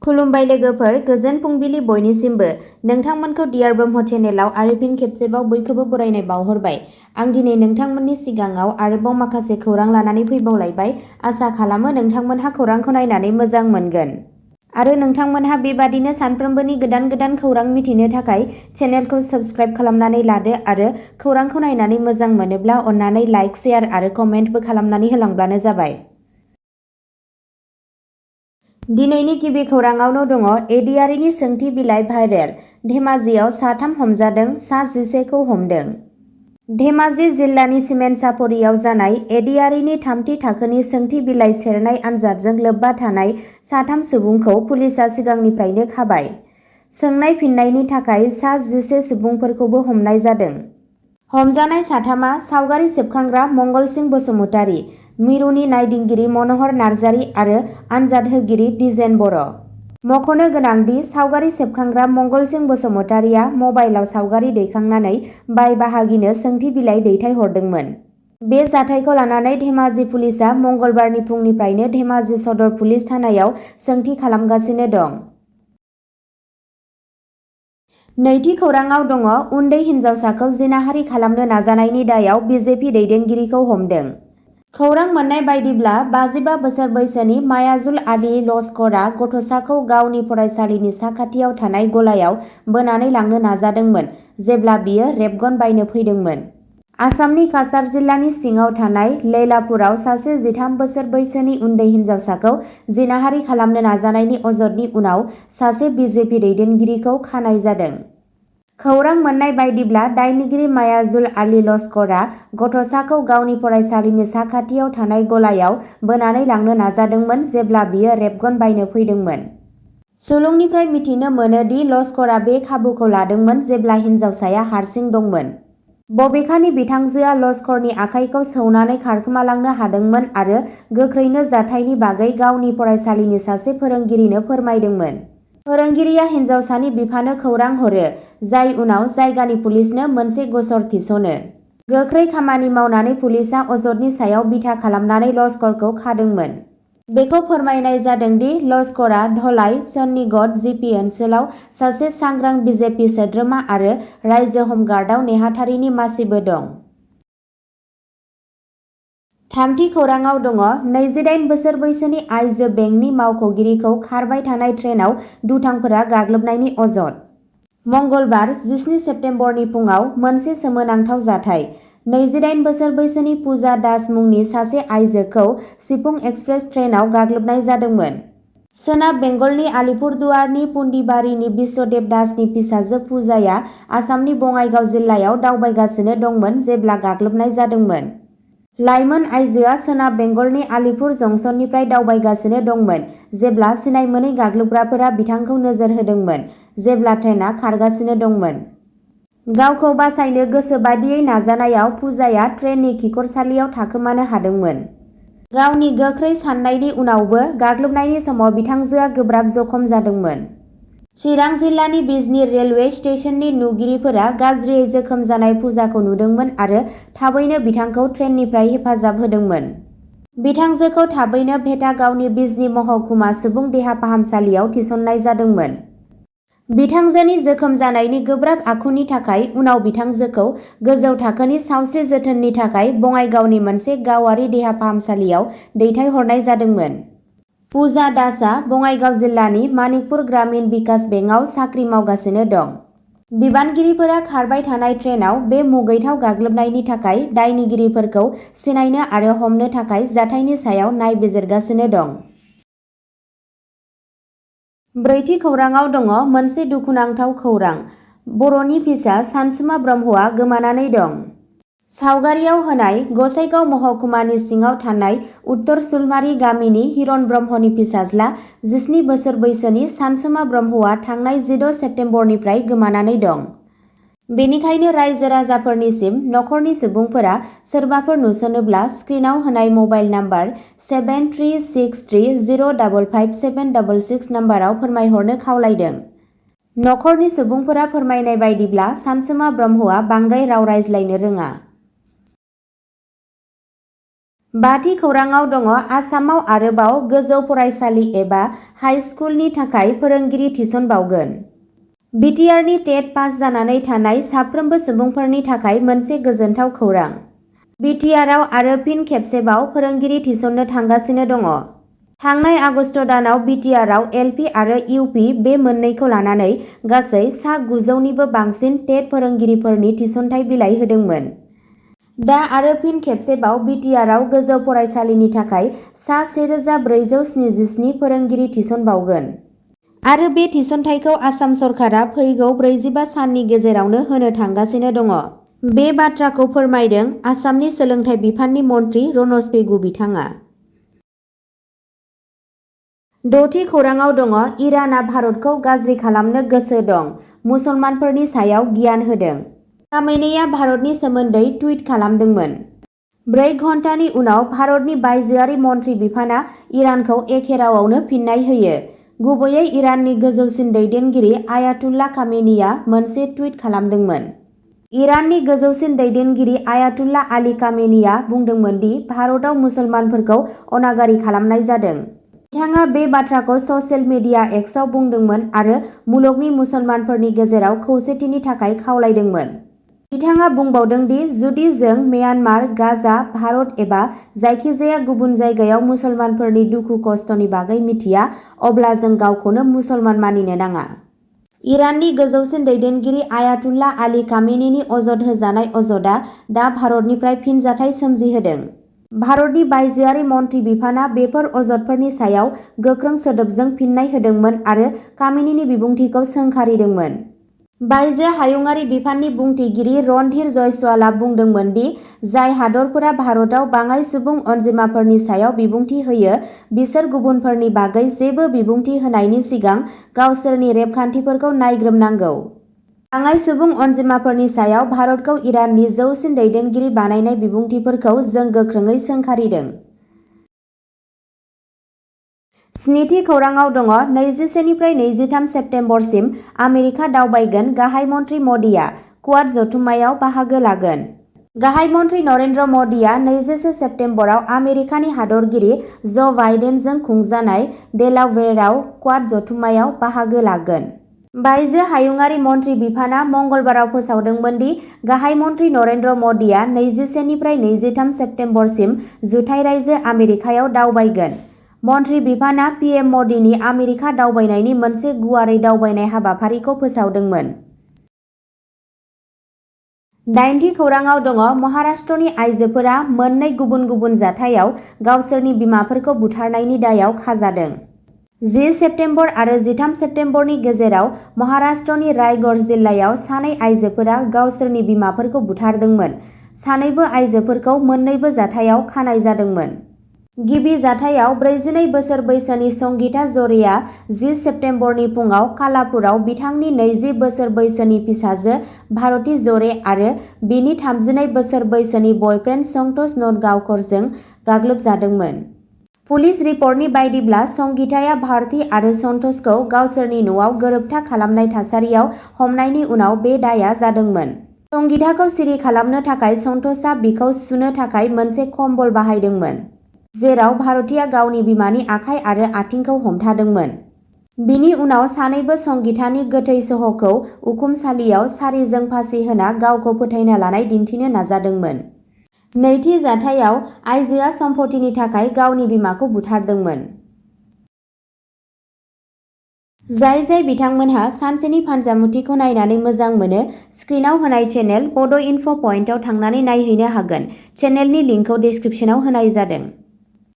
खुलुमबाय लोगोफोर, गोजोन फुंबिलि बयनिसिमबो। नोंथांमोनखौ डियार ब्रह्म चेनेलाव आरो फिन खेबसेबाव बयखौबो बरायनाय बावहरबाय। आं दिनै नोंथांमोननि सिगाङाव आरोबाव माखासे खौरां लानानै फैबावलायबाय। आसा खालामो नोंथांमोनहा खौरांखौ नायनानै मोजां मोनगोन। आरो नोंथांमोनहा बेबादिनो सानफ्रोमबोनि गोदान गोदान खौरां मिथिनो थाखाय चेनेलखौ साबस्क्राइब खालामनानै लादो आरो खौरांखौ नायनानै मोजां मोनोब्ला अन्नानै लाइक, शेयार आरो कमेन्टबो खालामनानै होलांब्लानो जाबाय। दिनैनि गिबि खौराङावनो दङ एडिआरइनि सोंथि बिलाइ भाइरेल। धेमाजियाव साथाम हमजादों, सा 11खौ हमदों। धेमाजि जिल्लानि सिमेन्सापरियाव जानाय एडिआरइनि थामथि थाखोनि सोंथि बिलाइ सेरनाय आनजादजों लोब्बा थानाय साथाम सुबुंखौ पुलिसआ सिगांनिफ्रायनो खाबाय। सोंनाय फिननायनि थाखाय सा 11 सुबुंफोरखौबो हमनाय जादों। हमजानाय साथामा सावगारि सेबखांग्रा मंगलसिं बसुमतारी, मिरुनि नायदिंगिरि मनहर नार्जारी आरो आनजाद होगिरि दिजेन बर'। मख'नो गोनांदि सावगारि सेबखांग्रा मंगलसिं बसुमतारीया मबाइलाव सावगारि दैखांनानै बाय बाहागिनो सोंथि बिलाइ दैथायहरदोंमोन। बे जाथायखौ लानानै धेमाजि पुलिसआ मंगलबारनि फुंनिफ्रायनो धेमाजि सदर पुलिस थानायाव सोंथि खालामगासिनो दं। नैथि खौराङाव दङ उन्दै हिन्जावसाखौ जिनाहारि खालामनो नाजानायनि दायाव बिजेपि दैदेनगिरिखौ हमदों। खौरां मोननाय बायदिब्ला 55 बोसोर बैसोनि मायाजुल आली लस्करआ गथ'साखौ गावनि फरायसालिनि साखाथियाव थानाय गलायाव बोनानै लांनो नाजादोंमोन जेब्ला बियो रेबगन बायनो फैदोंमोन। आसामनि काछार जिल्लानि सिङाव थानाय लैलापुराव सासे 13 बोसोर बैसोनि उन्दै हिन्जावसाखौ जिनाहारि खालामनो नाजानायनि अजदनि उनाव सासे बिजेपि दैदेनगिरिखौ खानाय जादों। खौरां मोननाय बायदिब्ला दायनिगिरि मायाजुल आली लस्करआ गथ'साखौ गावनि फरायसालिनि साखाथियाव थानाय गलायाव बोनानै लांनो नाजादोंमोन जेब्ला बियो रेबगन बायनो फैदोंमोन। सुलुंनिफ्राय मिथिनो मोनो दि लस्करआ बे खाबुखौ लादोंमोन जेब्ला हिन्जावसाया हारसिं दंमोन। बबेखानि बिथांजोआ लस्करनि आखाइखौ सौनानै खारखोमालांनो हादोंमोन आरो गोख्रैनो जाथायनि बागै गावनि फरायसालिनि सासे फोरोंगिरिनो फोरमायदोंमोन। फोरोंगिरिया हिन्जावसानि बिफानो खौरां हरो, जाय उनाव जायगानि पुलिसनो मोनसे गसर थिसनो। गोख्रै खामानि मावनानै पुलिसआ अजदनि सायाव बिथा खालामनानै लस्करखौ खादोंमोन। बेखौ फोरमायनाय जादों दि लस्करआ धलाई, चन्डीगढ़ जिपि ओनसोलाव सासे सांग्रां बिजेपि सोद्रोमा आरो रायजो हमगार्डआव नेहाथारिनि मासिबो दं। थामथि खौराङाव दङ 28 बोसोर बैसोनि आइजो बेंकनि मावख'गिरिखौ खारबाय थानाय ट्रेनआव दुथांफोरा गाग्लोबनायनि अजद। मंगलबार 17 सेप्तेम्बरनि फुङाव मोनसे सोमोनांथाव जाथाय। 28 बोसोर बैसोनि पूजा दास मुंनि सासे आइजोखौ सिफुं एक्सप्रेस ट्रेनआव गाग्लोबनाय जादोंमोन। सोनाब बेंगलनि आलिपुरदुवारनि पुन्डिबारीनि बिश्वदेब दासनि फिसाजो पूजाया आसामनि बङाइगाव जिल्लायाव दावबायगासिनो दंमोन जेब्ला गाग्लोबनाय जादोंमोन। लाइमोन आइजोआ सोनाब बेंगलनि आलिपुर जंक्शननिफ्राय दावबायगासिनो दंमोन जेब्ला सिनायमोनै गाग्लोबग्राफोरा बिथांखौ नोजोर होदोंमोन जेब्ला ट्रेनआ खारगासिनो दंमोन। गावखौ बासायनो गोसो बादियै नाजानायाव पूजाया ट्रेननि खिखरसालियाव थाखोमानो हादोंमोन। गावनि गोख्रै साननायनि उनावबो गाग्लोबनायनि समाव बिथांजोआ गोब्राब जखम जादोंमोन। चिरां जिल्लानि बिजनी रेलवे स्टेशननि नुगिरिफोरा गाज्रियै जोखोम जानाय पूजाखौ नुदोंमोन आरो थाबैनो बिथांखौ ट्रेननिफ्राय हेफाजाब होदोंमोन। बिथांजोखौ थाबैनो भेटागावनि बिजनी महकुमा सुबुं देहा फाहामसालियाव थिसननाय जादोंमोन। बिथांजोनि जोखोम जानायनि गोब्राब आखुनि थाखाय उनाव बिथांजोखौ गोजौ थाखोनि सावस्रि जोथोननि थाखाय बङाइगावनि मोनसे गावारि देहा फाहामसालियाव दैथायहरनाय जादोंमोन। पूजा दासआ बङाइगाव जिल्लानि मानिकपुर ग्रामीण बिकास बेंकआव साख्रि मावगासिनो दं। बिबानगिरिफोरा खारबाय थानाय ट्रेनआव बे मुगैथाव गाग्लोबनायनि थाखाय दायनिगिरिफोरखौ सिनायनो आरो हमनो थाखाय जाथायनि सायाव नायबिजिरगासिनो दं। ब्रैथि खौराङाव दङ मोनसे दुखुनांथाव खौरां। बर'नि फिसा सानसुमा ब्रह्मआ गोमानानै दं। सावगारियाव होनाय गसाइगाव महकुमानि सिङाव थानाय उत्तर सुलमारी गामिनि हिरन ब्रह्मनि फिसाज्ला 17 बोसोर बैसोनि सानसुमा ब्रह्मआ थांनाय 16 सेप्तेम्बरनिफ्राय गोमानानै दं। बेनिखायनो रायजो राजाफोरनिसिम नखरनि सुबुंफोरा सोरबाफोर नुसनोब्ला स्क्रिनाव होनाय मबाइल नाम्बार 736300555766 नाम्बाराव फोरमायहरनो खावलायदों। नखरनि सुबुंफोरा फोरमायनाय बायदिब्ला सानसुमा ब्रह्मआ बांद्राय राव रायज्लायनो रोङा। बाथि खौराङाव दङ आसामाव आरोबाव गोजौ फरायसालि एबा हाइ स्कुलनि थाखाय फोरोंगिरि थिसनबावगोन। बिटिआरनि टेट पास जानानै थानाय साफ्रोमबो सुबुंफोरनि थाखाय मोनसे गोजोनथाव खौरां। बिटिआरआव आरो फिन खेबसेबाव फोरोंगिरि थिसननो थांगासिनो दङ। थांनाय आगस्ट दानाव बिटिआरआव एलपि आरो इउपि बे मोननैखौ लानानै गासै सा 900निबो बांसिन टेट फोरोंगिरिफोरनि थिसनथाइ बिलाइ होदोंमोन। दा आरो फिन खेबसेबाव बिटिआरआव गोजौ फरायसालिनि थाखाय सा 1477 फोरोंगिरि थिसनबावगोन। आरो बे थिसनथाइखौ आसाम सरकारा फैगौ 45 साननि गेजेरावनो होनो थांगासिनो दङ। बे बाथ्राखौ फोरमायदों आसामनि सोलोंथाइ बिफाननि मन्थ्रि रनज पेगु बिथाङा। द'थि खौराङाव दङ इराना भारतखौ गाज्रि खालामनो गोसो दं, मुसलमानफोरनि सायाव गियान होदों। खामेनेया भारतनि सोमोन्दै टुइट खालामदोंमोन। 4 घन्टानि उनाव भारतनि बायजोआरि मन्थ्रि बिफाना इरानखौ एखे रावावनो फिननाय होयो। गुबैयै इराननि गोजौसिन दैदेनगिरि आयातुल्ला खामेनीआ मोनसे टुइट खालामदोंमोन। इराननि गोजौसिन दैदेनगिरि आयातुल्ला आली खामेनीआ बुंदोंमोन दि भारताव मुसलमानफोरखौ अनागारि खालामनाय जादों। बिथाङा बे बाथ्राखौ ससियेल मिडिया एक्सआव बुंदोंमोन आरो मुलुगनि मुसलमानफोरनि गेजेराव खौसेथिनि थाखाय खावलायदोंमोन। बिथाङा बुंबावदों दि जुदि जों म्यानमार, गाजा, भारत एबा जायखिजाया गुबुन जायगायाव मुसलमानफोरनि दुखु खस्थनि बागै मिथिया, अब्ला जों गावखौनो मुसलमान मानिनो नाङा। इराननि गोजौसिन दैदेनगिरि आयातुल्ला आली खामेनीनि अजद होजानाय अजदआ दा भारतनिफ्राय फिनजाथाय सोमजिहोदों। भारतनि बायजोआरि मन्थ्रि बिफाना बेफोर अजदफोरनि सायाव गोख्रों सोदोबजों फिननाय होदोंमोन आरो खामेनीनि बिबुंथिखौ सोंखारिदोंमोन। बायजो हायुंआरि बिफाननि बुंथिगिरि रणधीर जयसवालआ बुंदोंमोन दि जाय हादरफोरा भारताव बाङाइ सुबुं अनजिमाफोरनि सायाव बिबुंथि होयो बिसोर गुबुनफोरनि बागै जेबो बिबुंथि होनायनि सिगां गावसोरनि रेबगान्थिफोरखौ नायग्रोमनांगौ। बाङाइ सुबुं अनजिमाफोरनि सायाव भारतखौ इराननि जौसिन दैदेनगिरि बानायनाय बिबुंथिफोरखौ जों गोख्रोङै सोंखारिदों। 7थि खौराङाव दङ 21 निफ्राय 23 सेप्तेम्बरसिम आमेरिका दावबायगोन गाहाय मन्थ्रि मदिआ क्वाड जथुम्मायाव बाहागो लागोन। गाहाय मन्थ्रि नरेन्द्र मदिआ 21 सेप्तेम्बराव आमेरिकानि हादरगिरि ज' बाइडेनजों खुंजानाय डेलावेयारआव क्वाड जथुम्मायाव बाहागो लागोन। बायजो हायुंआरि मन्थ्रि बिफाना मंगलबाराव फोसावदोंमोन दि गाहाय मन्थ्रि नरेन्द्र मदिआ 21 निफ्राय 23 सेप्तेम्बरसिम जुथाइ रायजो आमेरिकायाव दावबायगोन। मन्थ्रि बिफाना पिएम मदिनि आमेरिका दावबायनायनि मोनसे गुवारै दावबायनाय हाबाफारिखौ फोसावदोंमोन। 8थि खौराङाव दङ महाराष्ट्रनि आइजोफोरा मोननै गुबुन गुबुन जाथायाव गावसोरनि बिमाफोरखौ बुथारनायनि दायाव खाजादों। 10 सेप्तेम्बर आरो 13 सेप्तेम्बरनि गेजेराव महाराष्ट्रनि रायगढ़ जिल्लायाव सानै आइजोफोरा गावसोरनि बिमाफोरखौ बुथारदोंमोन। सानैबो आइजोफोरखौ मोन्नैबो जाथायाव खानाय जादोंमोन। गिबि जाथायाव 42 बोसोर बैसोनि संगीता ज'रेआ 10 सेप्तेम्बरनि फुंआव कालापुराव बिथांनि 20 बोसोर बैसोनि फिसाजो भारती ज'रे आरो बिनि 32 बोसोर बैसोनि बयफ्रेन्ड संतोष नटगांवकरजों गाग्लोबजादोंमोन। पुलिस रिपर्टनि बायदिब्ला संगीताया भारती आरो संतोषखौ गावसोरनि न'आव गोरोबथा खालामनाय थासारियाव हमनायनि उनाव बे दायआ जादोंमोन। संगीताखौ सिरि खालामनो थाखाय संतोषआ बिखौ सुनो थाखाय मोनसे कम्बल बाहायदोंमोन, जेराव भारतीया गावनि बिमानि आखाइ आरो आथिंखौ हमथादोंमोन। बिनि उनाव सानैबो संगीतानि गोथै सह'खौ उखुमसालियाव सारिजों फासि होना गावखौ फोथायना लानाय दिन्थिनो नाजादोंमोन। नैथि जाथायाव आइजोआ सम्पथिनि थाखाय गावनि बिमाखौ बुथारदोंमोन। जाय बिथांमोनहा सानसेनि फानजामुथिखौ नायनानै मोजां मोनो, स्क्रिनाव होनाय चेनेल बड' इनफ' पइन्टआव थांनानै नायहैनो हागोन। चेनेलनि लिंकखौ डिस्क्रिप्शनाव होनाय जादों।